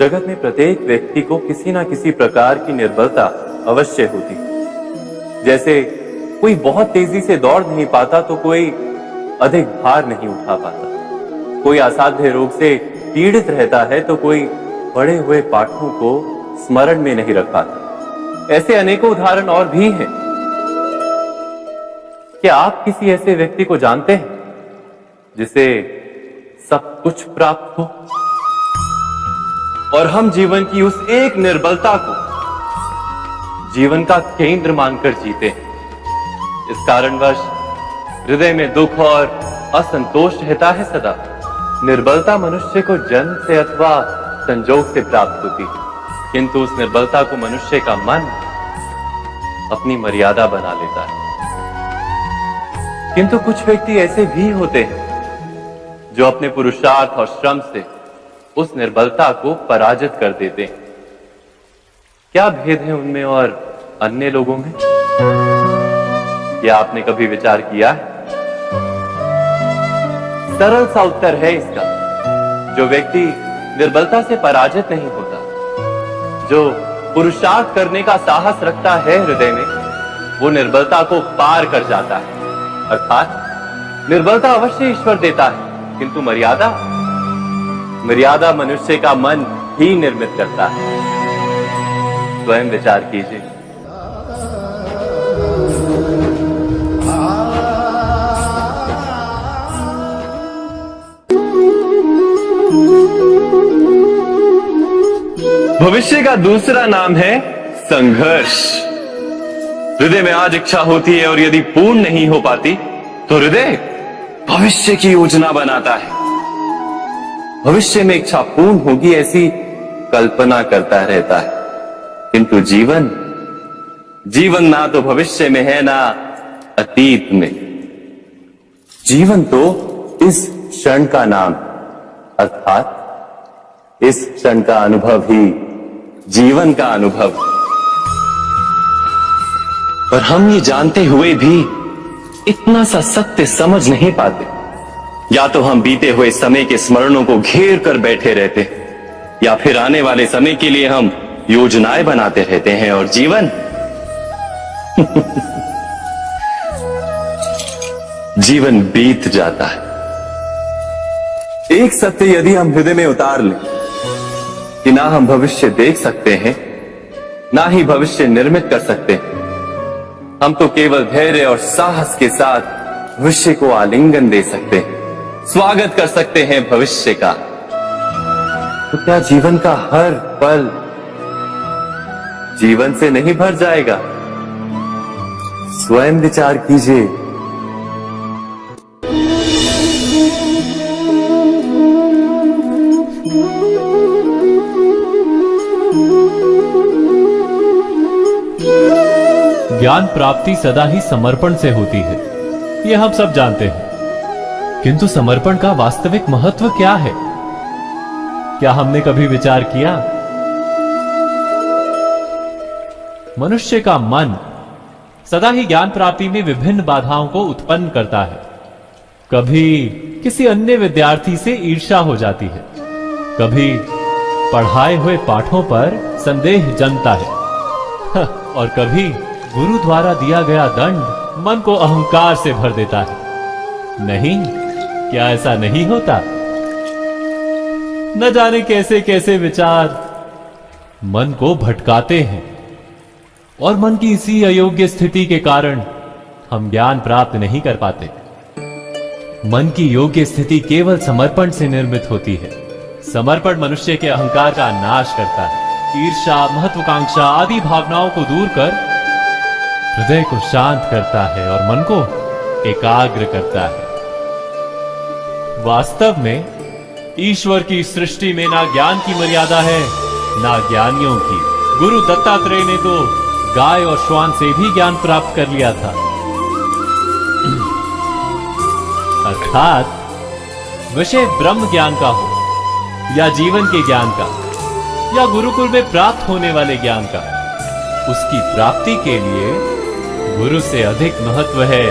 जगत में प्रत्येक व्यक्ति को किसी ना किसी प्रकार की निर्बलता अवश्य होती है। जैसे कोई बहुत तेजी से दौड़ नहीं पाता तो कोई अधिक भार नहीं उठा पाता, कोई असाध्य रोग से पीड़ित रहता है तो कोई पढ़े हुए पाठों को स्मरण में नहीं रख पाता। ऐसे अनेकों उदाहरण और भी हैं। क्या आप किसी ऐसे व्यक्ति को जानते हैं जिसे सब कुछ प्राप्त हो और हम जीवन की उस एक निर्बलता को जीवन का केंद्र मानकर जीते हैं? इस कारणवश हृदय में दुख और असंतोष रहता है सदा। निर्बलता मनुष्य को जन्म से अथवा संजोग से प्राप्त होती है, किंतु उस निर्बलता को मनुष्य का मन अपनी मर्यादा बना लेता है। किंतु कुछ व्यक्ति ऐसे भी होते हैं जो अपने पुरुषार्थ और श्रम से उस निर्बलता को पराजित कर देते हैं। क्या भेद है उनमें और अन्य लोगों में? क्या आपने कभी विचार किया है? सरल सा उत्तर है इसका। जो व्यक्ति निर्बलता से पराजित नहीं होता, जो पुरुषार्थ करने का साहस रखता है हृदय में, वो निर्बलता को पार कर जाता है। अर्थात निर्बलता अवश्य ईश्वर देता है, किंतु मर्यादा मनुष्य का मन ही निर्मित करता है। स्वयं विचार कीजिए। भविष्य का दूसरा नाम है संघर्ष। हृदय में आज इच्छा होती है और यदि पूर्ण नहीं हो पाती तो हृदय भविष्य की योजना बनाता है। भविष्य में इच्छा पूर्ण होगी ऐसी कल्पना करता रहता है, किंतु जीवन ना तो भविष्य में है ना अतीत में। जीवन तो इस क्षण का नाम, अर्थात इस क्षण का अनुभव ही जीवन का अनुभव। पर हम ये जानते हुए भी इतना सा सत्य समझ नहीं पाते। या तो हम बीते हुए समय के स्मरणों को घेर कर बैठे रहते, या फिर आने वाले समय के लिए हम योजनाएं बनाते रहते हैं और जीवन जीवन बीत जाता है। एक सत्य यदि हम हृदय में उतार लें कि ना हम भविष्य देख सकते हैं, ना ही भविष्य निर्मित कर सकते हैं, हम तो केवल धैर्य और साहस के साथ भविष्य को आलिंगन दे सकते हैं, स्वागत कर सकते हैं भविष्य का। तो क्या जीवन का हर पल जीवन से नहीं भर जाएगा? स्वयं विचार कीजिए। ज्ञान प्राप्ति सदा ही समर्पण से होती है, यह हम सब जानते हैं। किंतु समर्पण का वास्तविक महत्व क्या है? क्या हमने कभी विचार किया? मनुष्य का मन सदा ही ज्ञान प्राप्ति में विभिन्न बाधाओं को उत्पन्न करता है। कभी किसी अन्य विद्यार्थी से ईर्ष्या हो जाती है, कभी पढ़ाए हुए पाठों पर संदेह जमता है और कभी गुरु द्वारा दिया गया दंड मन को अहंकार से भर देता है। नहीं, क्या ऐसा नहीं होता? न जाने कैसे कैसे विचार मन को भटकाते हैं और मन की इसी अयोग्य स्थिति के कारण हम ज्ञान प्राप्त नहीं कर पाते। मन की योग्य स्थिति केवल समर्पण से निर्मित होती है। समर्पण मनुष्य के अहंकार का नाश करता है, ईर्ष्या, महत्वाकांक्षा आदि भावनाओं को दूर कर हृदय को शांत करता है और मन को एकाग्र करता है। वास्तव में ईश्वर की सृष्टि में ना ज्ञान की मर्यादा है ना ज्ञानियों की। गुरु दत्तात्रेय ने तो गाय और श्वान से भी ज्ञान प्राप्त कर लिया था। अर्थात विषय ब्रह्म ज्ञान का हो या जीवन के ज्ञान का या गुरुकुल में प्राप्त होने वाले ज्ञान का, उसकी प्राप्ति के लिए गुरु से अधिक महत्व है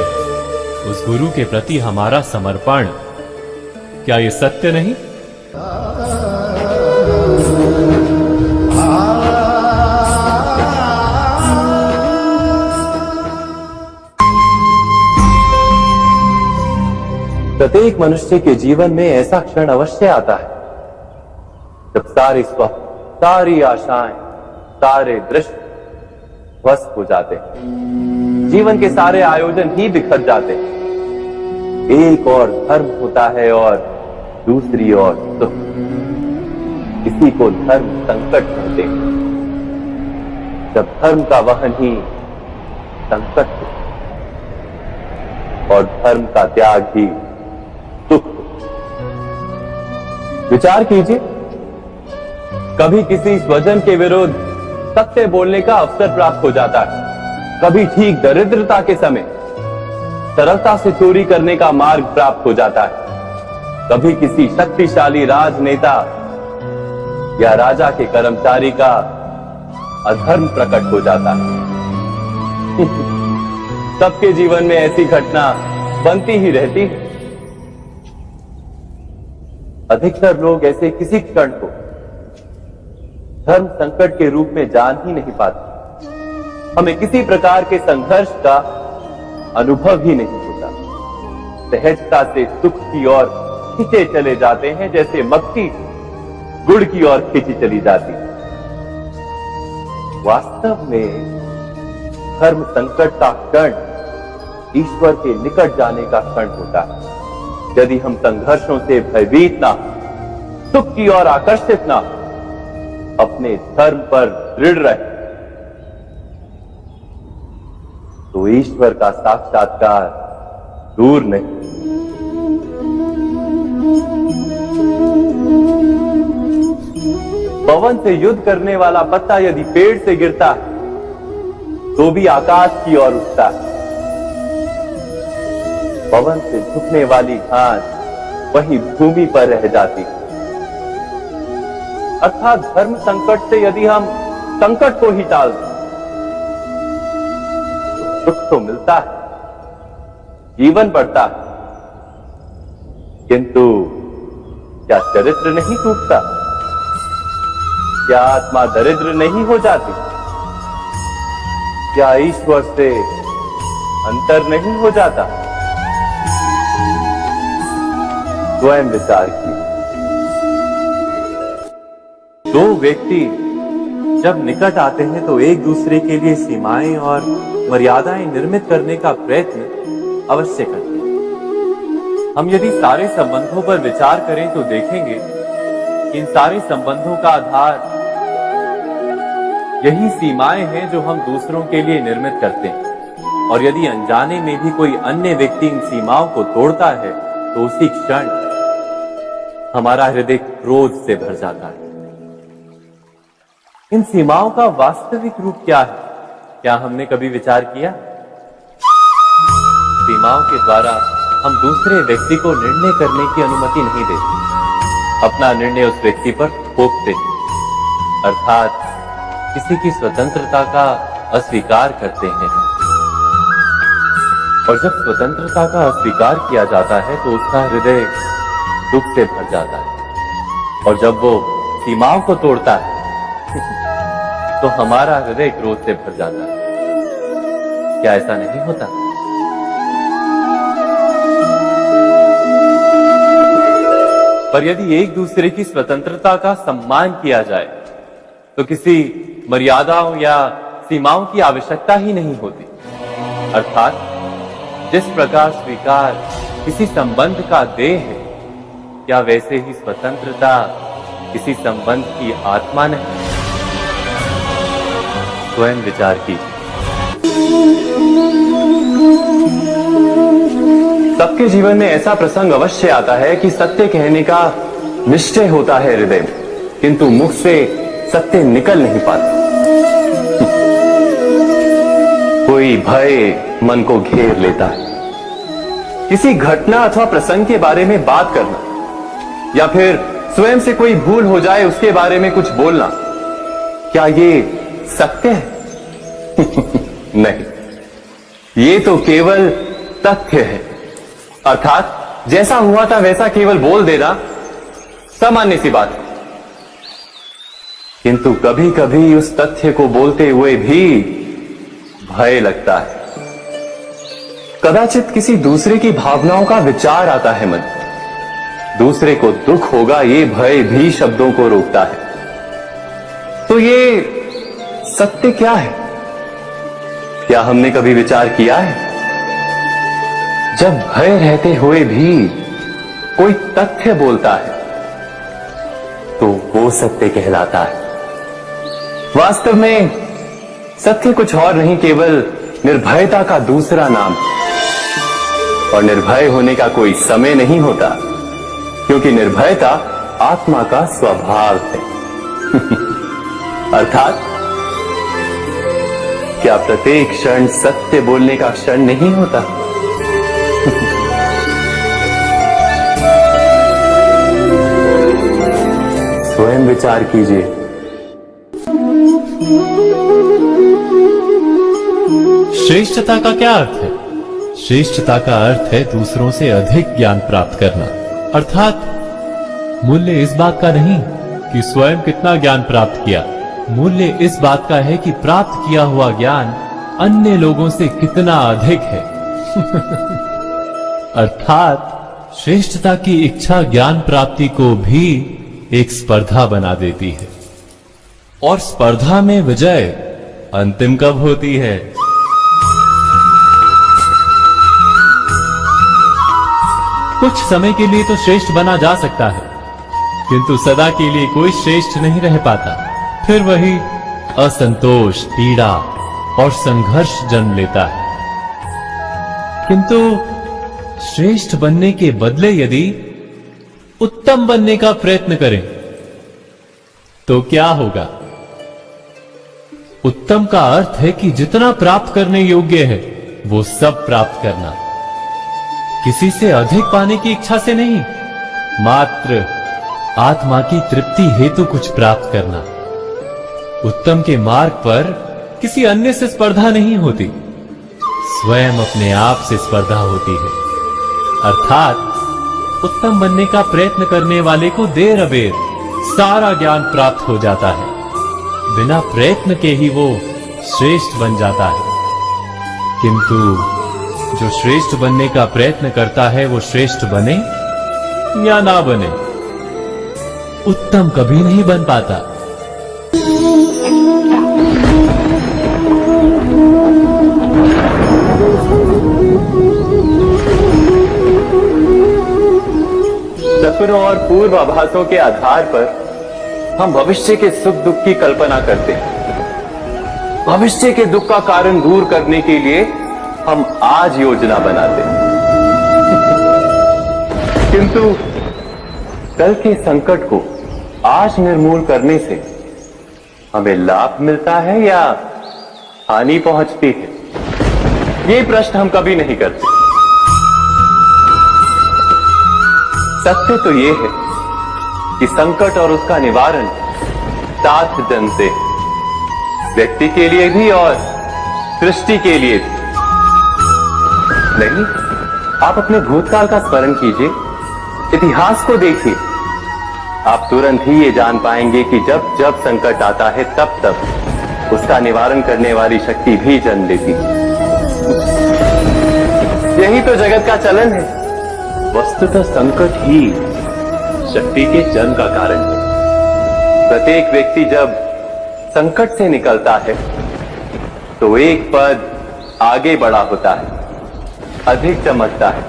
उस गुरु के प्रति हमारा समर्पण। क्या ये सत्य नहीं? प्रत्येक मनुष्य के जीवन में ऐसा क्षण अवश्य आता है जब सारे स्वप्न, सारी आशाएं, सारे दृश्य ध्वस्त हो जाते हैं। जीवन के सारे आयोजन ही बिखर जाते हैं। एक और धर्म होता है और दूसरी ओर सुख। इसी को धर्म संकट कहते हैं। जब धर्म का वहन ही संकट हो और धर्म का त्याग ही सुख हो। विचार कीजिए, कभी किसी स्वजन के विरुद्ध सत्य बोलने का अवसर प्राप्त हो जाता है, कभी ठीक दरिद्रता के समय सरलता से चोरी करने का मार्ग प्राप्त हो जाता है, कभी किसी शक्तिशाली राजनेता या राजा के कर्मचारी का अधर्म प्रकट हो जाता है। सबके जीवन में ऐसी घटना बनती ही रहती है। अधिकतर लोग ऐसे किसी क्षण को धर्म संकट के रूप में जान ही नहीं पाते। हमें किसी प्रकार के संघर्ष का अनुभव ही नहीं होता। सहजता से सुख की ओर खींचे चले जाते हैं, जैसे मक्खी गुड़ की ओर खींची चली जाती है। वास्तव में धर्म संकट का क्षण ईश्वर के निकट जाने का क्षण होता है। यदि हम संघर्षों से भयभीत ना, सुख की ओर आकर्षित ना, अपने धर्म पर दृढ़ रहे, तो ईश्वर का साक्षात्कार दूर नहीं। पवन से युद्ध करने वाला पत्ता यदि पेड़ से गिरता है तो भी आकाश की ओर उठता है। पवन से झुकने वाली घास वही भूमि पर रह जाती है। अर्थात धर्म संकट से यदि हम संकट को ही टाल दें तो सुख तो मिलता है, जीवन बढ़ता है, किंतु क्या चरित्र नहीं टूटता? क्या आत्मा दरिद्र नहीं हो जाती? क्या ईश्वर से अंतर नहीं हो जाता? स्वयं विचार कीजिए। दो व्यक्ति जब निकट आते हैं तो एक दूसरे के लिए सीमाएं और मर्यादाएं निर्मित करने का प्रयत्न अवश्य करते हैं। हम यदि सारे संबंधों पर विचार करें तो देखेंगे कि इन सारे संबंधों का आधार यही सीमाएं हैं जो हम दूसरों के लिए निर्मित करते हैं। और यदि अनजाने में भी कोई अन्य व्यक्ति इन सीमाओं को तोड़ता है तो उसी क्षण हमारा हृदय क्रोध से भर जाता है। इन सीमाओं का वास्तविक रूप क्या है? क्या हमने कभी विचार किया? सीमाओं के द्वारा हम दूसरे व्यक्ति को निर्णय करने की अनुमति नहीं देते, अपना निर्णय उस व्यक्ति पर थोपते, अर्थात किसी की स्वतंत्रता का अस्वीकार करते हैं। और जब स्वतंत्रता का अस्वीकार किया जाता है तो उसका हृदय दुख से भर जाता है। और जब वो सीमाओं को तोड़ता है तो हमारा हृदय क्रोध से भर जाता है। क्या ऐसा नहीं होता? पर यदि एक दूसरे की स्वतंत्रता का सम्मान किया जाए तो किसी मर्यादाओं या सीमाओं की आवश्यकता ही नहीं होती। अर्थात जिस प्रकार स्वीकार किसी संबंध का देह है, क्या वैसे ही स्वतंत्रता किसी संबंध की आत्मा नहीं? स्वयं विचार कीजिए। सबके जीवन में ऐसा प्रसंग अवश्य आता है कि सत्य कहने का निश्चय होता है हृदय में, किंतु मुख से सत्य निकल नहीं पाता। कोई भय मन को घेर लेता है। किसी घटना अथवा प्रसंग के बारे में बात करना या फिर स्वयं से कोई भूल हो जाए उसके बारे में कुछ बोलना, क्या ये सत्य है? नहीं, ये तो केवल तथ्य है। अर्थात जैसा हुआ था वैसा केवल बोल देना सामान्य सी बात है। किंतु कभी कभी उस तथ्य को बोलते हुए भी भय लगता है। कदाचित किसी दूसरे की भावनाओं का विचार आता है मन, दूसरे को दुख होगा ये भय भी शब्दों को रोकता है। तो ये सत्य क्या है? क्या हमने कभी विचार किया है? जब भय रहते हुए भी कोई तथ्य बोलता है तो वो सत्य कहलाता है। वास्तव में सत्य कुछ और नहीं, केवल निर्भयता का दूसरा नाम। और निर्भय होने का कोई समय नहीं होता, क्योंकि निर्भयता आत्मा का स्वभाव है। अर्थात क्या प्रत्येक क्षण सत्य बोलने का क्षण नहीं होता? स्वयं विचार कीजिए। श्रेष्ठता का क्या अर्थ है? श्रेष्ठता का अर्थ है दूसरों से अधिक ज्ञान प्राप्त करना। अर्थात मूल्य इस बात का नहीं कि स्वयं कितना ज्ञान प्राप्त किया, मूल्य इस बात का है कि प्राप्त किया हुआ ज्ञान अन्य लोगों से कितना अधिक है। अर्थात श्रेष्ठता की इच्छा ज्ञान प्राप्ति को भी एक स्पर्धा बना देती है। और स्पर्धा में विजय अंतिम कब होती है? कुछ समय के लिए तो श्रेष्ठ बना जा सकता है, किंतु सदा के लिए कोई श्रेष्ठ नहीं रह पाता। फिर वही असंतोष, पीड़ा और संघर्ष जन्म लेता है। किंतु श्रेष्ठ बनने के बदले यदि उत्तम बनने का प्रयत्न करें तो क्या होगा? उत्तम का अर्थ है कि जितना प्राप्त करने योग्य है वो सब प्राप्त करना, किसी से अधिक पाने की इच्छा से नहीं, मात्र आत्मा की तृप्ति हेतु कुछ प्राप्त करना। उत्तम के मार्ग पर किसी अन्य से स्पर्धा नहीं होती, स्वयं अपने आप से स्पर्धा होती है। अर्थात उत्तम बनने का प्रयत्न करने वाले को देर अबेर सारा ज्ञान प्राप्त हो जाता है, बिना प्रयत्न के ही वो श्रेष्ठ बन जाता है। किंतु जो श्रेष्ठ बनने का प्रयत्न करता है वो श्रेष्ठ बने या ना बने, उत्तम कभी नहीं बन पाता। सपनों और पूर्वाभासों के आधार पर हम भविष्य के सुख दुख की कल्पना करते हैं। भविष्य के दुख का कारण दूर करने के लिए हम आज योजना बनाते हैं। किंतु कल के संकट को आज निर्मूल करने से हमें लाभ मिलता है या हानि पहुंचती है? ये प्रश्न हम कभी नहीं करते। सत्य तो ये है कि संकट और उसका निवारण साथ जन से, व्यक्ति के लिए भी और सृष्टि के लिए भी। नहीं, आप अपने भूतकाल का स्मरण कीजिए, इतिहास को देखिए, आप तुरंत ही ये जान पाएंगे कि जब जब संकट आता है तब तब उसका निवारण करने वाली शक्ति भी जन्म लेती है। यही तो जगत का चलन है। वस्तुतः संकट ही शक्ति के जन्म का कारण है। प्रत्येक व्यक्ति जब संकट से निकलता है तो एक पद आगे बढ़ा होता है, अधिक चमकता है,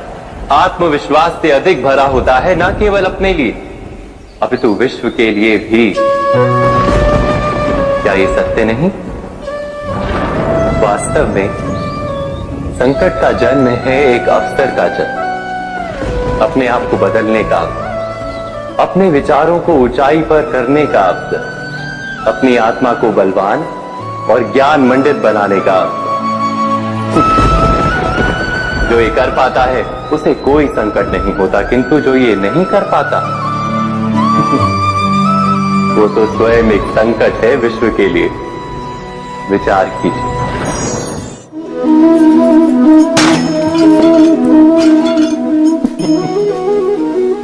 आत्मविश्वास से अधिक भरा होता है, न केवल अपने लिए अपितु विश्व के लिए भी। क्या ये सत्य नहीं? वास्तव में संकट का जन्म है एक अवसर का जन्म, अपने आप को बदलने का, अपने विचारों को ऊंचाई पर करने का अवसर, अपनी आत्मा को बलवान और ज्ञान मंडित बनाने का अवसर। जो ये कर पाता है उसे कोई संकट नहीं होता, किंतु जो ये नहीं कर पाता वो तो स्वयं एक संकट है विश्व के लिए। विचार कीजिए।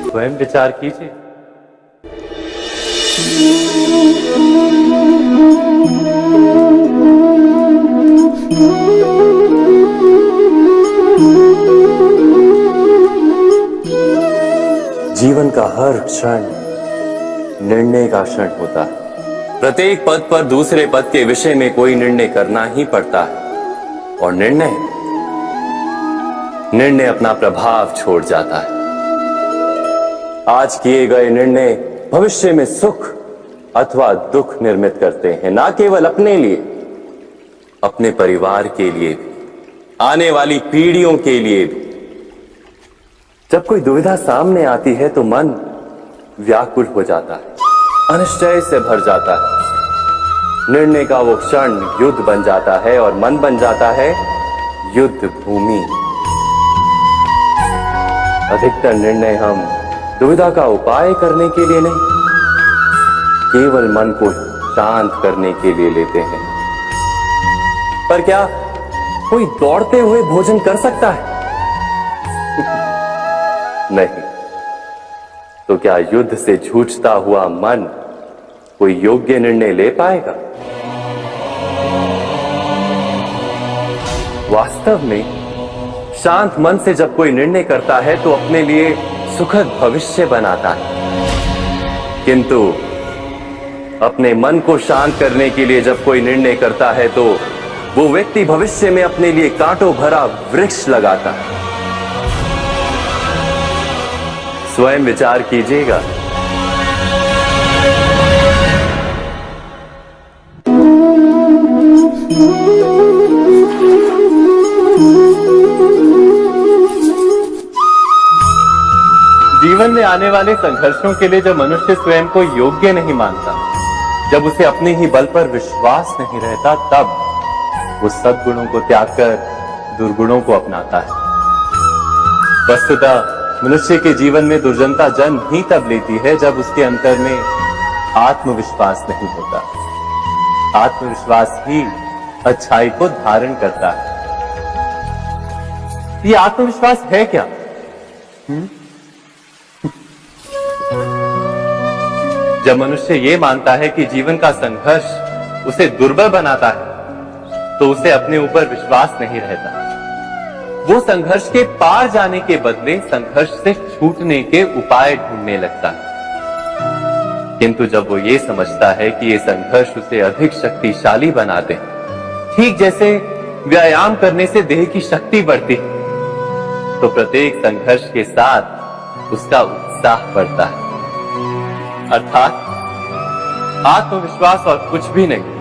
स्वयं विचार कीजिए। जीवन का हर क्षण निर्णय का क्षण होता है। प्रत्येक पद पर दूसरे पद के विषय में कोई निर्णय करना ही पड़ता है और निर्णय अपना प्रभाव छोड़ जाता है। आज किए गए निर्णय भविष्य में सुख अथवा दुख निर्मित करते हैं, ना केवल अपने लिए, अपने परिवार के लिए भी, आने वाली पीढ़ियों के लिए भी। जब कोई दुविधा सामने आती है तो मन व्याकुल हो जाता है, अनिश्चय से भर जाता है। निर्णय का वो क्षण युद्ध बन जाता है और मन बन जाता है युद्ध भूमि। अधिकतर निर्णय हम दुविधा का उपाय करने के लिए नहीं, केवल मन को शांत करने के लिए लेते हैं। पर क्या कोई दौड़ते हुए भोजन कर सकता है? नहीं। तो क्या युद्ध से जूझता हुआ मन कोई योग्य निर्णय ले पाएगा? वास्तव में शांत मन से जब कोई निर्णय करता है तो अपने लिए सुखद भविष्य बनाता है, किंतु अपने मन को शांत करने के लिए जब कोई निर्णय करता है तो वो व्यक्ति भविष्य में अपने लिए कांटों भरा वृक्ष लगाता है। स्वयं विचार कीजिएगा। जीवन में आने वाले संघर्षों के लिए जब मनुष्य स्वयं को योग्य नहीं मानता, जब उसे अपने ही बल पर विश्वास नहीं रहता, तब वो सद्गुणों को त्याग कर दुर्गुणों को अपनाता है। वस्तुतः मनुष्य के जीवन में दुर्जनता जन्म ही तब लेती है जब उसके अंतर में आत्मविश्वास नहीं होता। आत्मविश्वास ही अच्छाई को धारण करता है। ये आत्मविश्वास है क्या? जब मनुष्य ये मानता है कि जीवन का संघर्ष उसे दुर्बल बनाता है, तो उसे अपने ऊपर विश्वास नहीं रहता। वो संघर्ष के पार जाने के बदले संघर्ष से छूटने के उपाय ढूंढने लगता है। किंतु जब वो ये समझता है कि ये संघर्ष उसे अधिक शक्तिशाली बनाते हैं, ठीक जैसे व्यायाम करने से देह की शक्ति बढ़ती है, तो प्रत्येक संघर्ष के साथ उसका उत्साह बढ़ता है। अर्थात आत्मविश्वास और कुछ भी नहीं,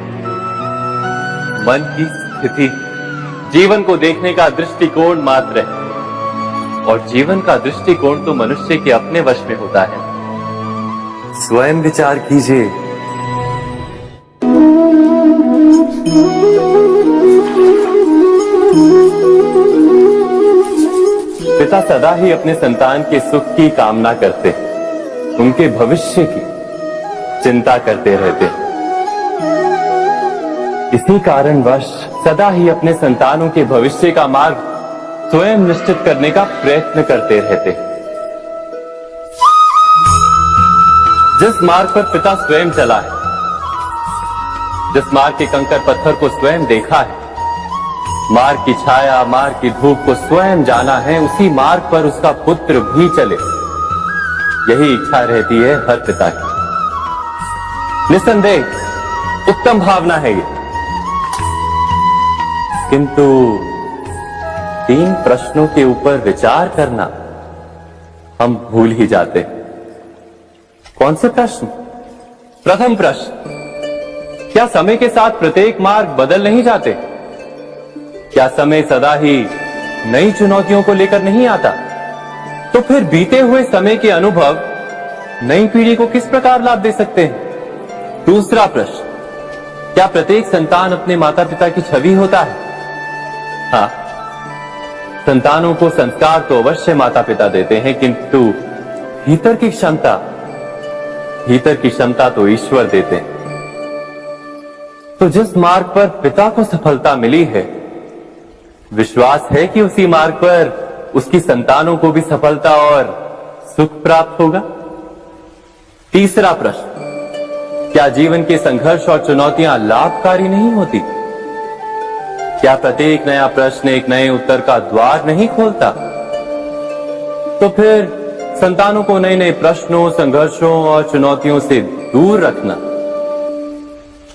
मन की स्थिति, जीवन को देखने का दृष्टिकोण मात्र है। और जीवन का दृष्टिकोण तो मनुष्य के अपने वश में होता है। स्वयं विचार कीजिए। पिता सदा ही अपने संतान के सुख की कामना करते, उनके भविष्य की चिंता करते रहते। इसी कारणवश सदा ही अपने संतानों के भविष्य का मार्ग स्वयं निश्चित करने का प्रयत्न करते रहते। जिस मार्ग पर पिता स्वयं चला है, जिस मार्ग के कंकर पत्थर को स्वयं देखा है, मार्ग की छाया, मार्ग की धूप को स्वयं जाना है, उसी मार्ग पर उसका पुत्र भी चले, यही इच्छा रहती है हर पिता की। निस्संदेह उत्तम भावना है ये। किंतु 3 प्रश्नों के ऊपर विचार करना हम भूल ही जाते। कौन से प्रश्न? प्रथम प्रश्न, क्या समय के साथ प्रत्येक मार्ग बदल नहीं जाते? क्या समय सदा ही नई चुनौतियों को लेकर नहीं आता? तो फिर बीते हुए समय के अनुभव नई पीढ़ी को किस प्रकार लाभ दे सकते हैं? दूसरा प्रश्न, क्या प्रत्येक संतान अपने माता पिता की छवि होता है? हाँ, संतानों को संस्कार तो अवश्य माता पिता देते हैं, किंतु भीतर की क्षमता तो ईश्वर देते हैं। तो जिस मार्ग पर पिता को सफलता मिली है, विश्वास है कि उसी मार्ग पर उसकी संतानों को भी सफलता और सुख प्राप्त होगा। तीसरा प्रश्न, क्या जीवन के संघर्ष और चुनौतियां लाभकारी नहीं होती? क्या प्रत्येक नया प्रश्न एक नए उत्तर का द्वार नहीं खोलता? तो फिर संतानों को नए नए प्रश्नों, संघर्षों और चुनौतियों से दूर रखना,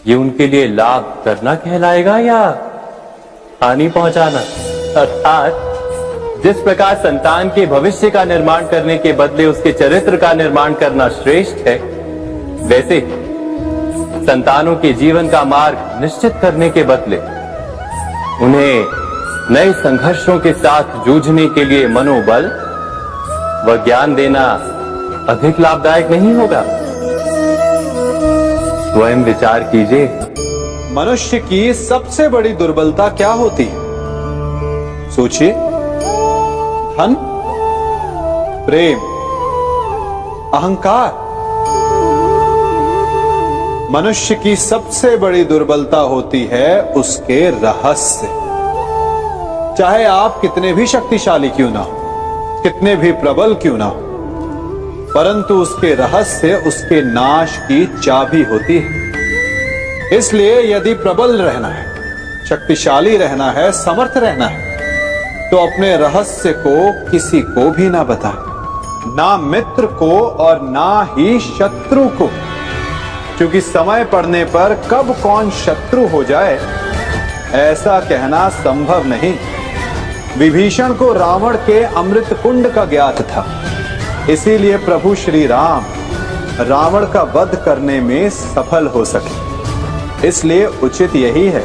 ये उनके लिए लाभ करना कहलाएगा या हानि पहुंचाना? अर्थात जिस प्रकार संतान के भविष्य का निर्माण करने के बदले उसके चरित्र का निर्माण करना श्रेष्ठ है, वैसे संतानों के जीवन का मार्ग निश्चित करने के बदले उन्हें नए संघर्षों के साथ जूझने के लिए मनोबल व ज्ञान देना अधिक लाभदायक नहीं होगा? स्वयं विचार कीजिए। मनुष्य की सबसे बड़ी दुर्बलता क्या होती है? सोचिए। धन, प्रेम, अहंकार। मनुष्य की सबसे बड़ी दुर्बलता होती है उसके रहस्य। चाहे आप कितने भी शक्तिशाली क्यों ना हो, कितने भी प्रबल क्यों ना हो, परंतु उसके रहस्य उसके नाश की चाबी होती है। इसलिए यदि प्रबल रहना है, शक्तिशाली रहना है, समर्थ रहना है, तो अपने रहस्य को किसी को भी ना बताए, ना मित्र को और ना ही शत्रु को, क्योंकि समय पड़ने पर कब कौन शत्रु हो जाए ऐसा कहना संभव नहीं। विभीषण को रावण के अमृत कुंड का ज्ञात था, इसीलिए प्रभु श्री राम रावण का वध करने में सफल हो सके। इसलिए उचित यही है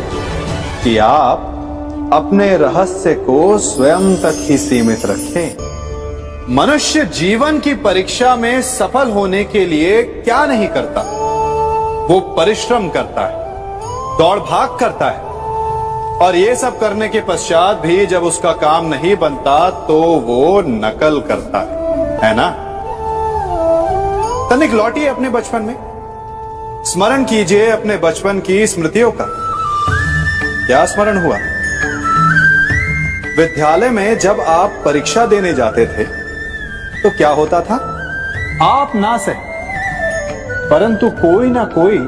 कि आप अपने रहस्य को स्वयं तक ही सीमित रखें। मनुष्य जीवन की परीक्षा में सफल होने के लिए क्या नहीं करता? वो परिश्रम करता है, दौड़ भाग करता है, और ये सब करने के पश्चात भी जब उसका काम नहीं बनता तो वो नकल करता है ना? तनिक लौटिए अपने बचपन में, स्मरण कीजिए अपने बचपन की स्मृतियों का। क्या स्मरण हुआ? विद्यालय में जब आप परीक्षा देने जाते थे तो क्या होता था? आप ना सही, परंतु कोई ना कोई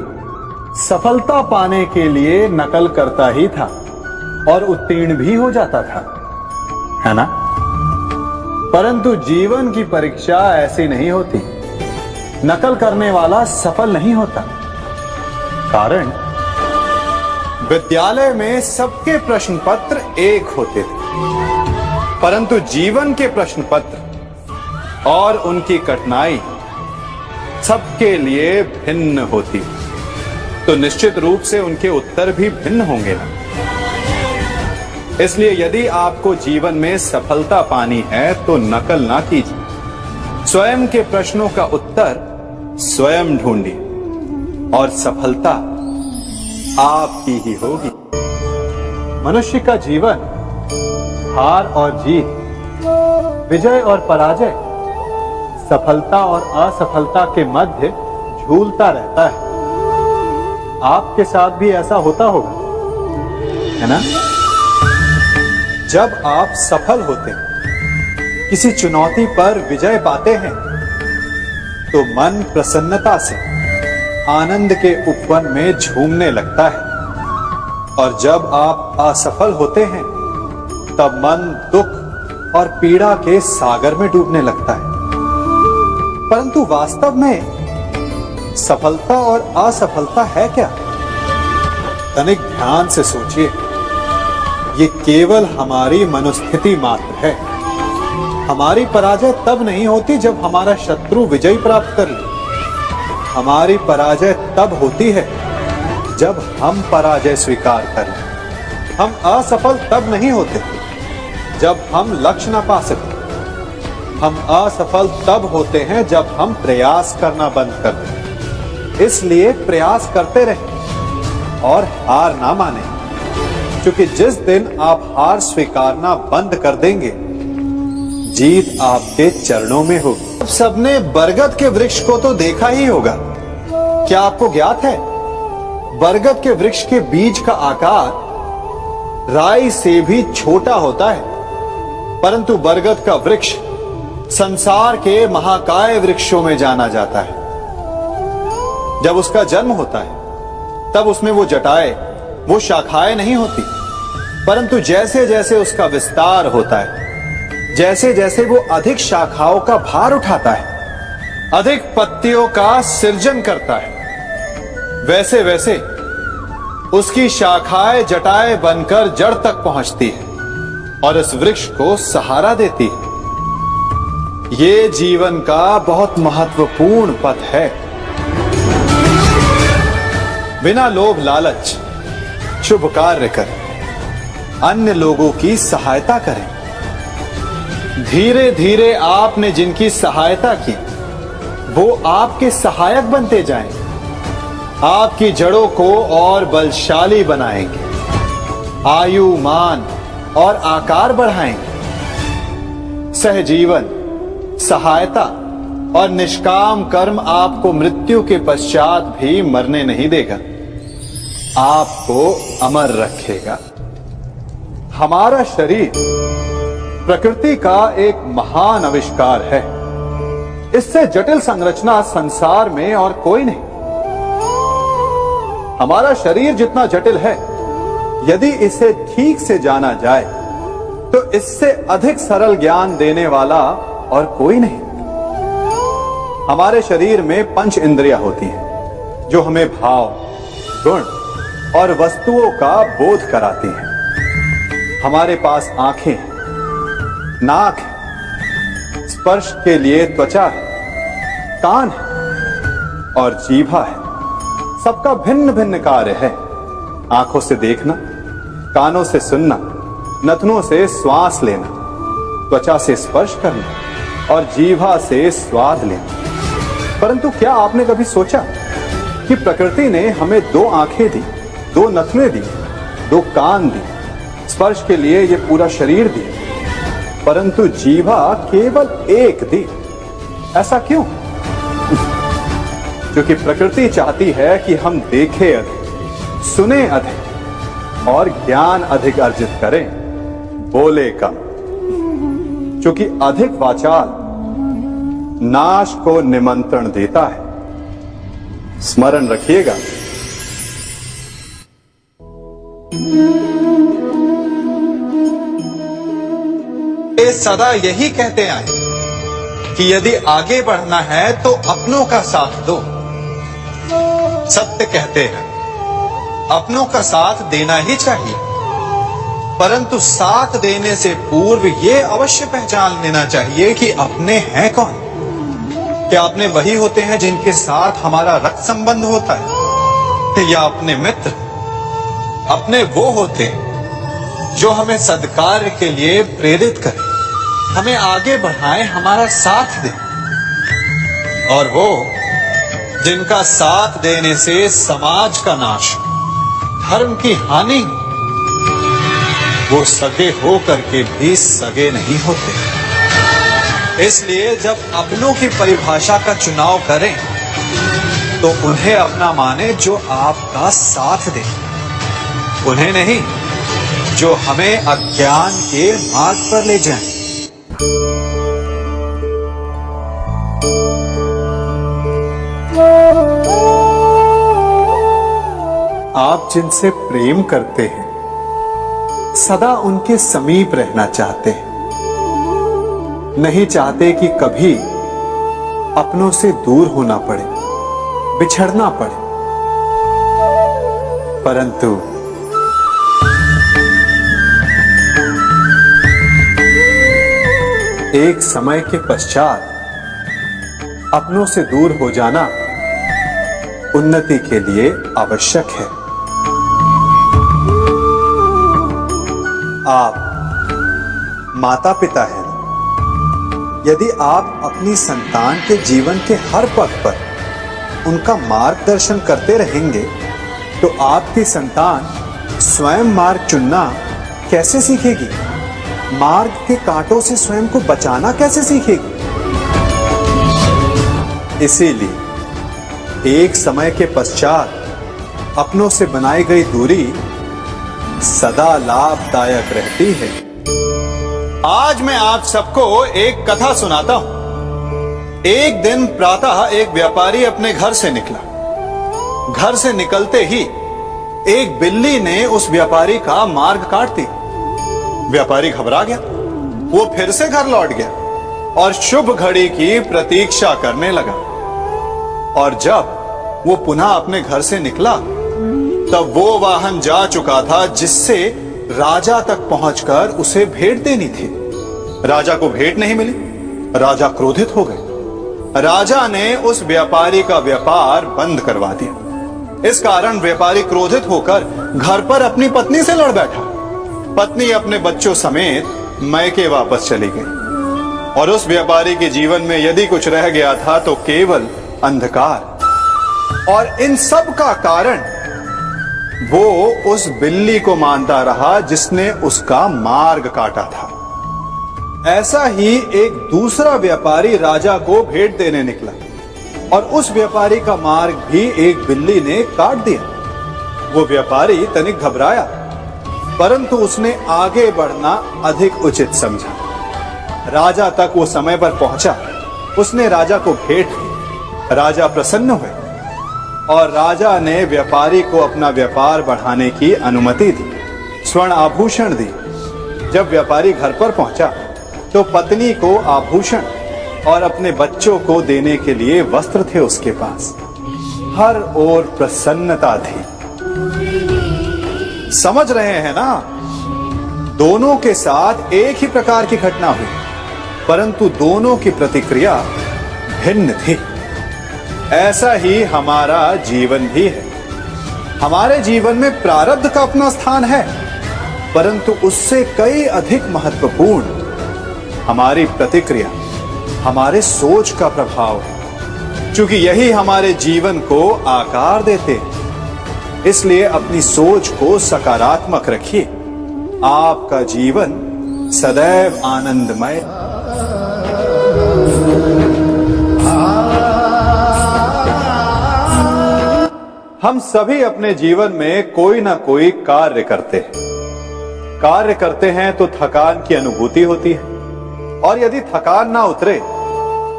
सफलता पाने के लिए नकल करता ही था और उत्तीर्ण भी हो जाता था, है ना? परंतु जीवन की परीक्षा ऐसी नहीं होती। नकल करने वाला सफल नहीं होता। कारण विद्यालय में सबके प्रश्न पत्र एक होते थे, परंतु जीवन के प्रश्न पत्र और उनकी कठिनाई सबके लिए भिन्न होती, तो निश्चित रूप से उनके उत्तर भी भिन्न होंगे ना। इसलिए यदि आपको जीवन में सफलता पानी है तो नकल ना कीजिए, स्वयं के प्रश्नों का उत्तर स्वयं ढूंढिए और सफलता आपकी ही होगी। मनुष्य का जीवन हार और जीत, विजय और पराजय, सफलता और असफलता के मध्य झूलता रहता है। आपके साथ भी ऐसा होता होगा, है ना? जब आप सफल होते हैं, किसी चुनौती पर विजय पाते हैं, तो मन प्रसन्नता से आनंद के उपवन में झूमने लगता है, और जब आप असफल होते हैं तब मन दुख और पीड़ा के सागर में डूबने लगता है। परंतु वास्तव में सफलता और असफलता है क्या? तनिक ध्यान से सोचिए। ये केवल हमारी मनोस्थिति मात्र है। हमारी पराजय तब नहीं होती जब हमारा शत्रु विजय प्राप्त कर ले। हमारी पराजय तब होती है जब हम पराजय स्वीकार करें। हम असफल तब नहीं होते जब हम लक्ष्य न पा सके। हम असफल तब होते हैं जब हम प्रयास करना बंद कर दें। इसलिए प्रयास करते रहें और हार ना माने, क्योंकि जिस दिन आप हार स्वीकारना बंद कर देंगे, जीत आपके चरणों में होगी। अब सबने बरगद के वृक्ष को तो देखा ही होगा। क्या आपको ज्ञात है बरगद के वृक्ष के बीज का आकार राई से भी छोटा होता है, परंतु बरगद का वृक्ष संसार के महाकाय वृक्षों में जाना जाता है। जब उसका जन्म होता है तब उसमें वो जटाएं, वो शाखाएं नहीं होती, परंतु जैसे जैसे उसका विस्तार होता है, जैसे जैसे वो अधिक शाखाओं का भार उठाता है, अधिक पत्तियों का सृजन करता है, वैसे वैसे उसकी शाखाएं जटाएं बनकर जड़ तक पहुंचती है और इस वृक्ष को सहारा देती है। ये जीवन का बहुत महत्वपूर्ण पथ है। बिना लोभ लालच शुभ कार्य करें, अन्य लोगों की सहायता करें। धीरे धीरे आपने जिनकी सहायता की वो आपके सहायक बनते जाएं, आपकी जड़ों को और बलशाली बनाएंगे, आयु मान और आकार बढ़ाएंगे। सहजीवन, सहायता और निष्काम कर्म आपको मृत्यु के पश्चात भी मरने नहीं देगा, आपको अमर रखेगा। हमारा शरीर प्रकृति का एक महान आविष्कार है। इससे जटिल संरचना संसार में और कोई नहीं। हमारा शरीर जितना जटिल है, यदि इसे ठीक से जाना जाए तो इससे अधिक सरल ज्ञान देने वाला और कोई नहीं। हमारे शरीर में 5 इंद्रियां होती हैं जो हमें भाव, गुण और वस्तुओं का बोध कराती हैं। हमारे पास आंखें हैं, नाक है, स्पर्श के लिए त्वचा है, कान है और जीभा है। सबका भिन्न भिन्न कार्य है। आंखों से देखना, कानों से सुनना, नथनों से श्वास लेना, त्वचा से स्पर्श करना और जीभा से स्वाद लेना। परंतु क्या आपने कभी सोचा कि प्रकृति ने हमें 2 आंखें दी, 2 नथने दी, 2 कान दी, स्पर्श के लिए ये पूरा शरीर दिया, परंतु जीभा केवल 1 दी? ऐसा क्यों? क्योंकि प्रकृति चाहती है कि हम देखें अधिक, सुने अधिक और ज्ञान अधिक अर्जित करें, बोले कम। क्योंकि अधिक वाचाल नाश को निमंत्रण देता है। स्मरण रखिएगा। ये सदा यही कहते आए कि यदि आगे बढ़ना है तो अपनों का साथ दो। सत्य कहते हैं, अपनों का साथ देना ही चाहिए, परंतु साथ देने से पूर्व ये अवश्य पहचान लेना चाहिए कि अपने हैं कौन। क्या अपने वही होते हैं जिनके साथ हमारा रक्त संबंध होता है, या अपने मित्र? अपने वो होते हैं जो हमें सद्कार्य के लिए प्रेरित करें, हमें आगे बढ़ाएं, हमारा साथ दें। और वो जिनका साथ देने से समाज का नाश, धर्म की हानि, वो सगे हो करके भी सगे नहीं होते। इसलिए जब अपनों की परिभाषा का चुनाव करें तो उन्हें अपना माने जो आपका साथ दे, उन्हें नहीं जो हमें अज्ञान के मार्ग पर ले जाएं। आप जिनसे प्रेम करते हैं सदा उनके समीप रहना चाहते हैं, नहीं चाहते कि कभी अपनों से दूर होना पड़े, बिछड़ना पड़े। परंतु एक समय के पश्चात अपनों से दूर हो जाना उन्नति के लिए आवश्यक है। आप माता पिता हैं। यदि आप अपनी संतान के जीवन के हर पग पर उनका मार्गदर्शन करते रहेंगे तो आपकी संतान स्वयं मार्ग चुनना कैसे सीखेगी? मार्ग के कांटों से स्वयं को बचाना कैसे सीखेगी? इसीलिए एक समय के पश्चात अपनों से बनाई गई दूरी सदा लाभदायक रहती है। आज मैं आप सबको एक कथा सुनाता हूं। एक दिन प्रातः एक व्यापारी अपने घर से निकला। घर से निकलते ही एक बिल्ली ने उस व्यापारी का मार्ग काट दिया। व्यापारी घबरा गया, वो फिर से घर लौट गया और शुभ घड़ी की प्रतीक्षा करने लगा। और जब वो पुनः अपने घर से निकला तब वो वाहन जा चुका था जिससे राजा तक पहुंचकर उसे भेंट देनी थी। राजा को भेंट नहीं मिली। राजा क्रोधित हो गए। राजा ने उस व्यापारी का व्यापार बंद करवा दिया। इस कारण व्यापारी क्रोधित होकर घर पर अपनी पत्नी से लड़ बैठा। पत्नी अपने बच्चों समेत मैके वापस चली गई और उस व्यापारी के जीवन में यदि कुछ रह गया था तो केवल अंधकार। और इन सब का कारण वो उस बिल्ली को मानता रहा जिसने उसका मार्ग काटा था। ऐसा ही एक दूसरा व्यापारी राजा को भेंट देने निकला और उस व्यापारी का मार्ग भी एक बिल्ली ने काट दिया। वो व्यापारी तनिक घबराया, परंतु उसने आगे बढ़ना अधिक उचित समझा। राजा तक वो समय पर पहुंचा। उसने राजा को भेंट दी। राजा प्रसन्न हुए और राजा ने व्यापारी को अपना व्यापार बढ़ाने की अनुमति दी, स्वर्ण आभूषण दी। जब व्यापारी घर पर पहुंचा तो पत्नी को आभूषण और अपने बच्चों को देने के लिए वस्त्र थे उसके पास। हर ओर प्रसन्नता थी। समझ रहे हैं ना? दोनों के साथ एक ही प्रकार की घटना हुई, परंतु दोनों की प्रतिक्रिया भिन्न थी। ऐसा ही हमारा जीवन भी है। हमारे जीवन में प्रारब्ध का अपना स्थान है, परंतु उससे कई अधिक महत्वपूर्ण हमारी प्रतिक्रिया, हमारे सोच का प्रभाव है, क्योंकि यही हमारे जीवन को आकार देते हैं। इसलिए अपनी सोच को सकारात्मक रखिए। आपका जीवन सदैव आनंदमय। हम सभी अपने जीवन में कोई ना कोई कार्य करते हैं। कार्य करते हैं तो थकान की अनुभूति होती है, और यदि थकान ना उतरे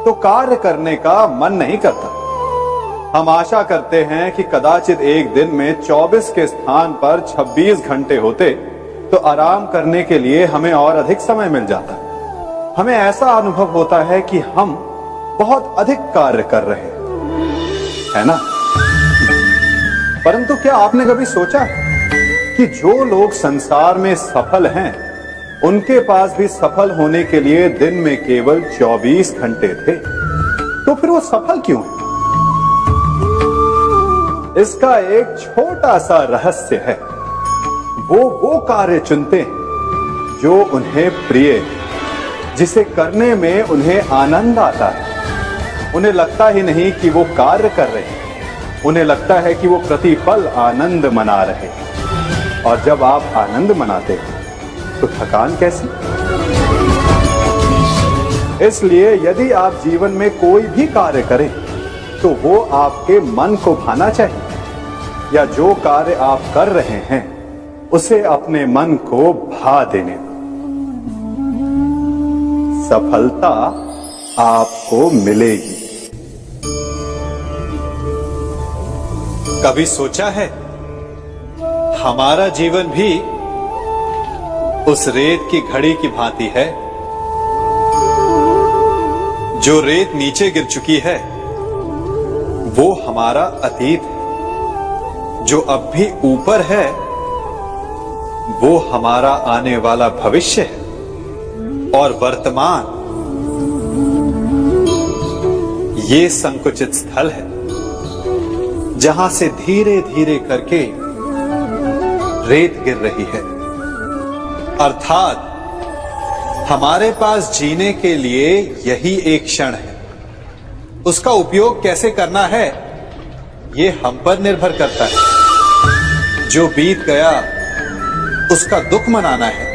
तो कार्य करने का मन नहीं करता। हम आशा करते हैं कि कदाचित एक दिन में 24 के स्थान पर 26 घंटे होते तो आराम करने के लिए हमें और अधिक समय मिल जाता। हमें ऐसा अनुभव होता है कि हम बहुत अधिक कार्य कर रहे हैं, है ना? परंतु क्या आपने कभी सोचा है कि जो लोग संसार में सफल हैं, उनके पास भी सफल होने के लिए दिन में केवल 24 घंटे थे? तो फिर वो सफल क्यों है? इसका एक छोटा सा रहस्य है। वो कार्य चुनते हैं जो उन्हें प्रिय है, जिसे करने में उन्हें आनंद आता है। उन्हें लगता ही नहीं कि वो कार्य कर रहे हैं, उन्हें लगता है कि वो प्रतिपल आनंद मना रहे हैं। और जब आप आनंद मनाते हैं तो थकान कैसी? इसलिए यदि आप जीवन में कोई भी कार्य करें तो वो आपके मन को भाना चाहिए, या जो कार्य आप कर रहे हैं उसे अपने मन को भा देने दो। सफलता आपको मिलेगी। कभी सोचा है हमारा जीवन भी उस रेत की घड़ी की भांति है? जो रेत नीचे गिर चुकी है वो हमारा अतीत है, जो अब भी ऊपर है वो हमारा आने वाला भविष्य है, और वर्तमान ये संकुचित स्थल है जहां से धीरे धीरे करके रेत गिर रही है। अर्थात हमारे पास जीने के लिए यही एक क्षण है। उसका उपयोग कैसे करना है ये हम पर निर्भर करता है। जो बीत गया उसका दुख मनाना है,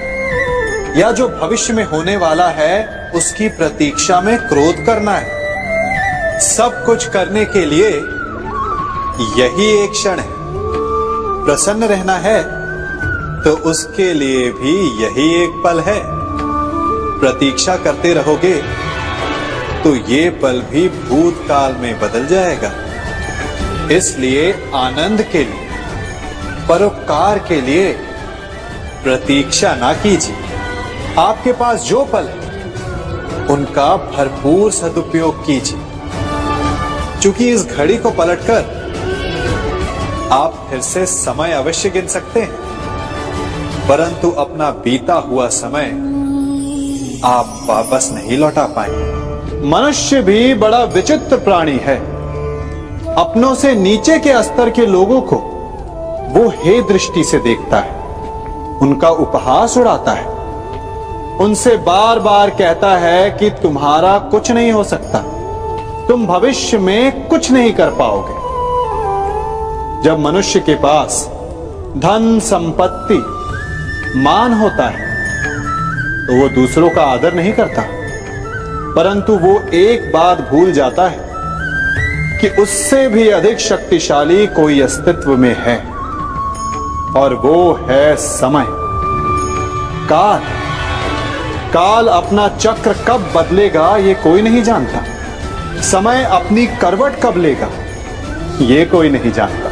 या जो भविष्य में होने वाला है उसकी प्रतीक्षा में क्रोध करना है। सब कुछ करने के लिए यही एक क्षण है। प्रसन्न रहना है तो उसके लिए भी यही एक पल है। प्रतीक्षा करते रहोगे तो ये पल भी भूतकाल में बदल जाएगा। इसलिए आनंद के लिए, परोपकार के लिए प्रतीक्षा ना कीजिए, आपके पास जो पल है उनका भरपूर सदुपयोग कीजिए, क्योंकि इस घड़ी को पलटकर आप फिर से समय अवश्य गिन सकते हैं, परंतु अपना बीता हुआ समय आप वापस नहीं लौटा पाएंगे। मनुष्य भी बड़ा विचित्र प्राणी है। अपनों से नीचे के स्तर के लोगों को वो हे दृष्टि से देखता है, उनका उपहास उड़ाता है, उनसे बार बार कहता है कि तुम्हारा कुछ नहीं हो सकता, तुम भविष्य में कुछ नहीं कर पाओगे। जब मनुष्य के पास धन, संपत्ति, मान होता है तो वो दूसरों का आदर नहीं करता, परंतु वो एक बात भूल जाता है कि उससे भी अधिक शक्तिशाली कोई अस्तित्व में है, और वो है समय। काल काल अपना चक्र कब बदलेगा ये कोई नहीं जानता। समय अपनी करवट कब लेगा ये कोई नहीं जानता।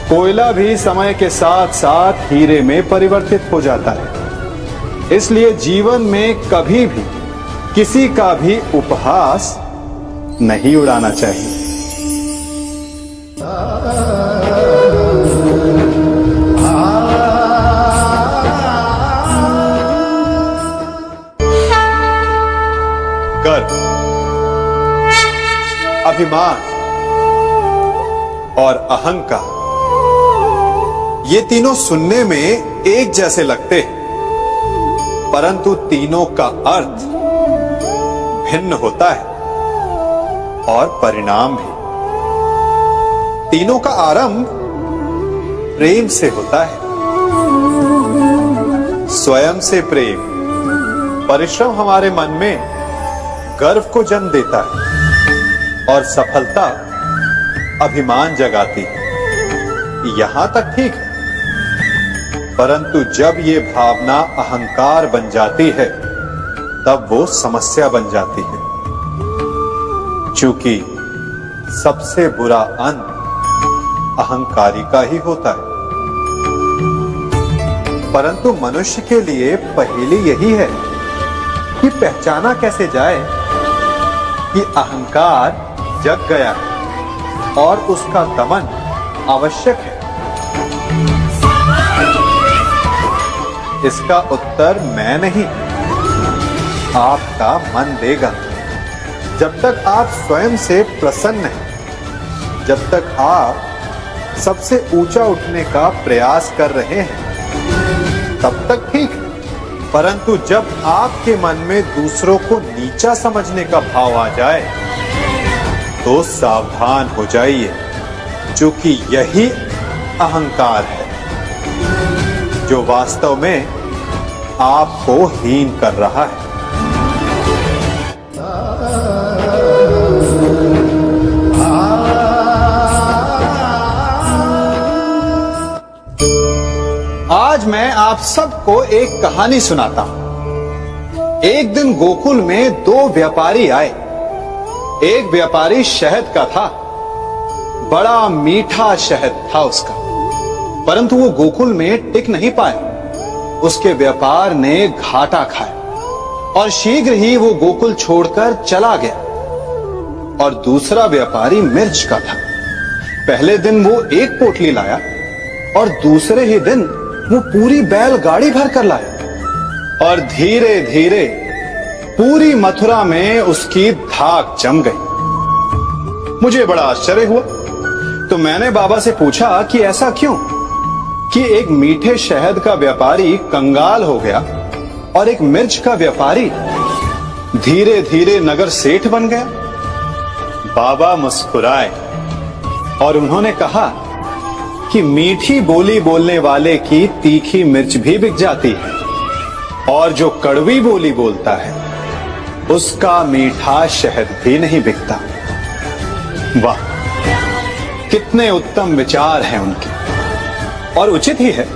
कोयला भी समय के साथ साथ हीरे में परिवर्तित हो जाता है। इसलिए जीवन में कभी भी किसी का भी उपहास नहीं उड़ाना चाहिए। गर्व, अभिमान और अहंकार, ये तीनों सुनने में एक जैसे लगते हैं, परंतु तीनों का अर्थ भिन्न होता है और परिणाम भी। तीनों का आरंभ प्रेम से होता है। स्वयं से प्रेम, परिश्रम हमारे मन में गर्व को जन्म देता है और सफलता अभिमान जगाती है। यहां तक ठीक है, परंतु जब ये भावना अहंकार बन जाती है तब वो समस्या बन जाती है, क्योंकि सबसे बुरा अंत अहंकारी का ही होता है। परंतु मनुष्य के लिए पहेली यही है कि पहचाना कैसे जाए कि अहंकार जग गया है और उसका दमन आवश्यक है। इसका उत्तर मैं नहीं, आपका मन देगा। जब तक आप स्वयं से प्रसन्न हैं, जब तक आप सबसे ऊंचा उठने का प्रयास कर रहे हैं, तब तक ठीक है। परंतु जब आपके मन में दूसरों को नीचा समझने का भाव आ जाए तो सावधान हो जाइए, क्योंकि यही अहंकार है जो वास्तव में आपको हीन कर रहा है। आज मैं आप सबको एक कहानी सुनाता हूं। एक दिन गोकुल में दो व्यापारी आए। एक व्यापारी शहद का था, बड़ा मीठा शहद था उसका, परंतु वो गोकुल में टिक नहीं पाया। उसके व्यापार ने घाटा खाया और शीघ्र ही वो गोकुल छोड़कर चला गया। और दूसरा व्यापारी मिर्च का था। पहले दिन वो एक पोटली लाया और दूसरे ही दिन वो पूरी बैलगाड़ी भर कर लाया, और धीरे धीरे पूरी मथुरा में उसकी धाक जम गई। मुझे बड़ा आश्चर्य हुआ, तो मैंने बाबा से पूछा कि ऐसा क्यों कि एक मीठे शहद का व्यापारी कंगाल हो गया और एक मिर्च का व्यापारी धीरे धीरे नगर सेठ बन गया। बाबा मुस्कुराए और उन्होंने कहा कि मीठी बोली बोलने वाले की तीखी मिर्च भी बिक जाती है, और जो कड़वी बोली बोलता है उसका मीठा शहद भी नहीं बिकता। वाह, कितने उत्तम विचार हैं उनके, और उचित ही है।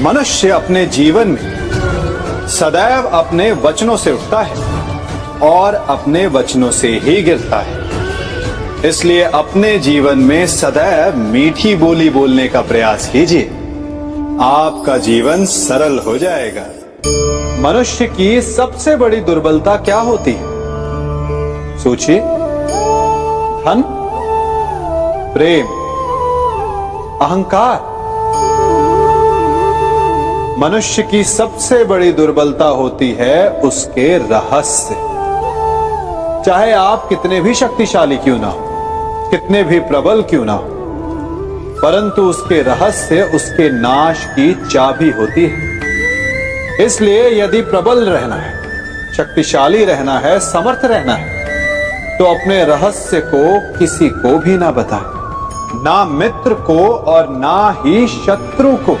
मनुष्य अपने जीवन में सदैव अपने वचनों से उठता है और अपने वचनों से ही गिरता है। इसलिए अपने जीवन में सदैव मीठी बोली बोलने का प्रयास कीजिए, आपका जीवन सरल हो जाएगा। मनुष्य की सबसे बड़ी दुर्बलता क्या होती है? सोचिए। धन, प्रेम, अहंकार। मनुष्य की सबसे बड़ी दुर्बलता होती है उसके रहस्य। चाहे आप कितने भी शक्तिशाली क्यों ना हो, कितने भी प्रबल क्यों ना हो, परंतु उसके रहस्य उसके नाश की चाबी होती है। इसलिए यदि प्रबल रहना है, शक्तिशाली रहना है, समर्थ रहना है, तो अपने रहस्य को किसी को भी ना बताए, ना मित्र को और ना ही शत्रु को,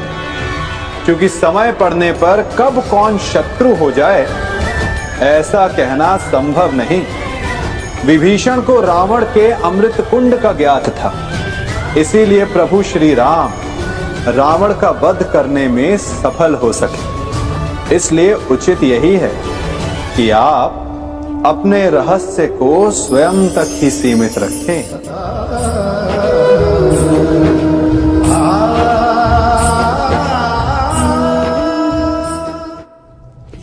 क्योंकि समय पड़ने पर कब कौन शत्रु हो जाए ऐसा कहना संभव नहीं। विभीषण को रावण के अमृत कुंड का ज्ञात था, इसीलिए प्रभु श्री राम रावण का वध करने में सफल हो सके। इसलिए उचित यही है कि आप अपने रहस्य को स्वयं तक ही सीमित रखें।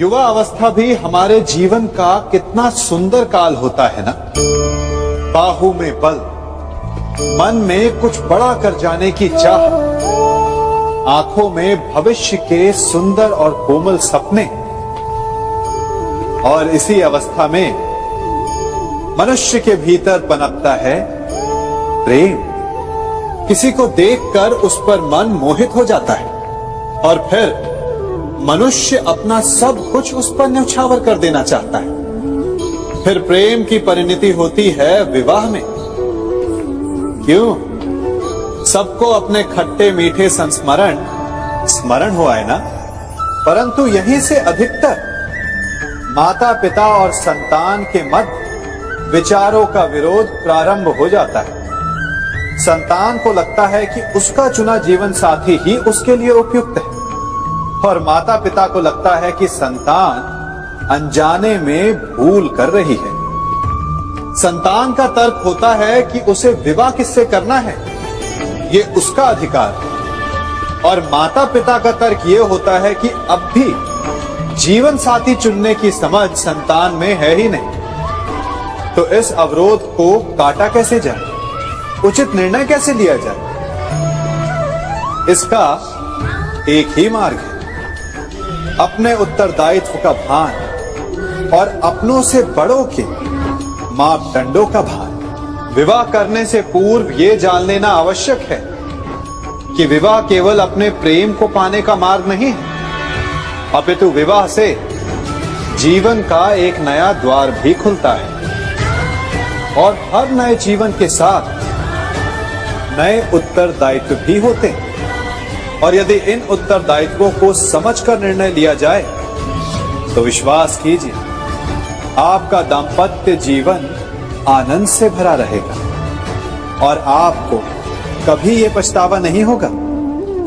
युवा अवस्था भी हमारे जीवन का कितना सुंदर काल होता है ना। बाहु में बल, मन में कुछ बड़ा कर जाने की चाह, आंखों में भविष्य के सुंदर और कोमल सपने। और इसी अवस्था में मनुष्य के भीतर पनपता है प्रेम। किसी को देखकर उस पर मन मोहित हो जाता है और फिर मनुष्य अपना सब कुछ उस पर न्यौछावर कर देना चाहता है। फिर प्रेम की परिणति होती है विवाह में। क्यों? सबको अपने खट्टे मीठे संस्मरण स्मरण हुआ है ना। परंतु यहीं से अधिकतर माता पिता और संतान के मध्य विचारों का विरोध प्रारंभ हो जाता है। संतान को लगता है कि उसका चुना जीवन साथी ही उसके लिए उपयुक्त है, और माता पिता को लगता है कि संतान अनजाने में भूल कर रही है। संतान का तर्क होता है कि उसे विवाह किससे करना है, ये उसका अधिकार है, और माता पिता का तर्क ये होता है कि अब भी जीवन साथी चुनने की समझ संतान में है ही नहीं। तो इस अवरोध को काटा कैसे जाए, उचित निर्णय कैसे लिया जाए? इसका एक ही मार्ग है, अपने उत्तरदायित्व का भान और अपनों से बड़ों के मापदंडों का भान। विवाह करने से पूर्व ये जान लेना आवश्यक है कि विवाह केवल अपने प्रेम को पाने का मार्ग नहीं है, अपितु विवाह से जीवन का एक नया द्वार भी खुलता है, और हर नए जीवन के साथ नए उत्तरदायित्व भी होते हैं। और यदि इन उत्तरदायित्वों को समझकर निर्णय लिया जाए तो विश्वास कीजिए आपका दाम्पत्य जीवन आनंद से भरा रहेगा और आपको कभी ये पछतावा नहीं होगा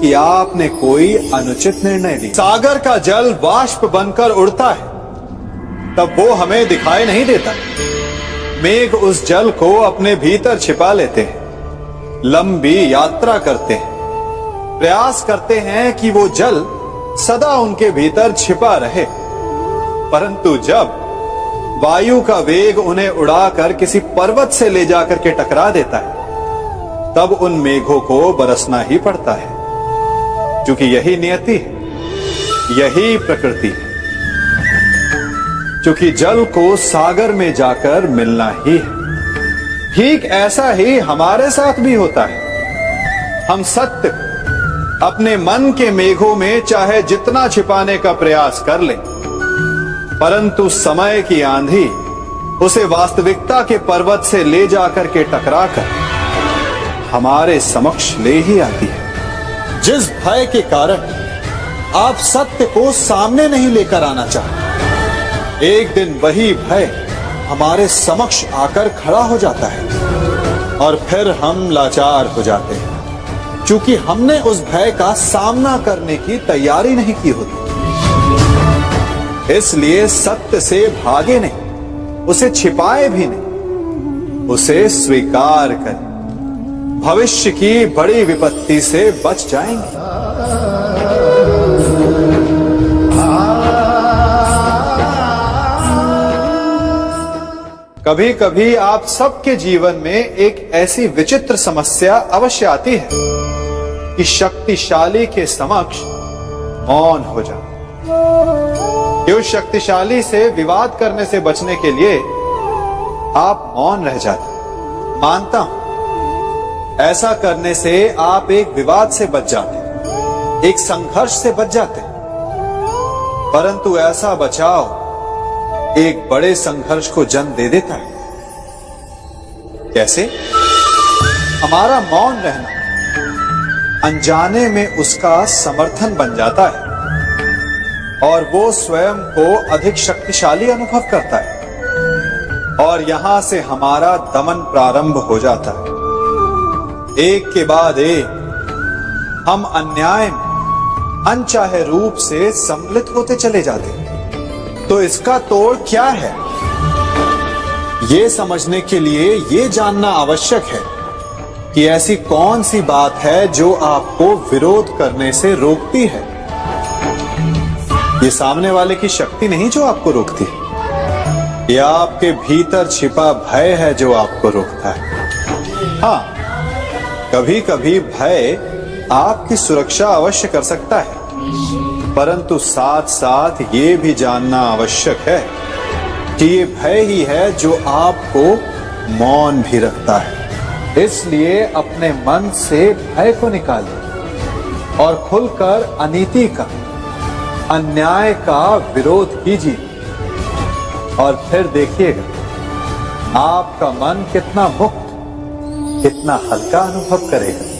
कि आपने कोई अनुचित निर्णय लिया। सागर का जल वाष्प बनकर उड़ता है, तब वो हमें दिखाई नहीं देता। मेघ उस जल को अपने भीतर छिपा लेते हैं, लंबी यात्रा करते हैं, प्रयास करते हैं कि वो जल सदा उनके भीतर छिपा रहे। परंतु जब वायु का वेग उन्हें उड़ाकर किसी पर्वत से ले जाकर के टकरा देता है, तब उन मेघों को बरसना ही पड़ता है, क्योंकि यही नियति है, यही प्रकृति है। क्योंकि जल को सागर में जाकर मिलना ही है। ठीक ऐसा ही हमारे साथ भी होता है। हम सत्य अपने मन के मेघों में चाहे जितना छिपाने का प्रयास कर लें, परंतु समय की आंधी उसे वास्तविकता के पर्वत से ले जाकर के टकराकर हमारे समक्ष ले ही आती है। जिस भय के कारण आप सत्य को सामने नहीं लेकर आना चाहते, एक दिन वही भय हमारे समक्ष आकर खड़ा हो जाता है और फिर हम लाचार हो जाते हैं, क्योंकि हमने उस भय का सामना करने की तैयारी नहीं की होती। इसलिए सत्य से भागे नहीं, उसे छिपाए भी नहीं, उसे स्वीकार करें। भविष्य की बड़ी विपत्ति से बच जाएंगे। कभी कभी आप सबके जीवन में एक ऐसी विचित्र समस्या अवश्य आती है कि शक्तिशाली के समक्ष मौन हो जाओ। कि उस शक्तिशाली से विवाद करने से बचने के लिए आप मौन रह जाते। मानता हूं ऐसा करने से आप एक विवाद से बच जाते, एक संघर्ष से बच जाते, परंतु ऐसा बचाव एक बड़े संघर्ष को जन्म दे देता है। कैसे? हमारा मौन रहना अनजाने में उसका समर्थन बन जाता है और वो स्वयं को अधिक शक्तिशाली अनुभव करता है और यहां से हमारा दमन प्रारंभ हो जाता है। एक के बाद एक हम अन्याय में अनचाहे रूप से सम्मिलित होते चले जाते हैं। तो इसका तोड़ क्या है? ये समझने के लिए ये जानना आवश्यक है कि ऐसी कौन सी बात है जो आपको विरोध करने से रोकती है। ये सामने वाले की शक्ति नहीं जो आपको रोकती है, ये आपके भीतर छिपा भय है जो आपको रोकता है। हां, कभी कभी भय आपकी सुरक्षा अवश्य कर सकता है, परंतु साथ साथ ये भी जानना आवश्यक है कि ये भय ही है जो आपको मौन भी रखता है। इसलिए अपने मन से भय को निकालिए और खुलकर अनीति का, अन्याय का विरोध कीजिए और फिर देखिएगा आपका मन कितना मुक्त, कितना हल्का अनुभव करेगा।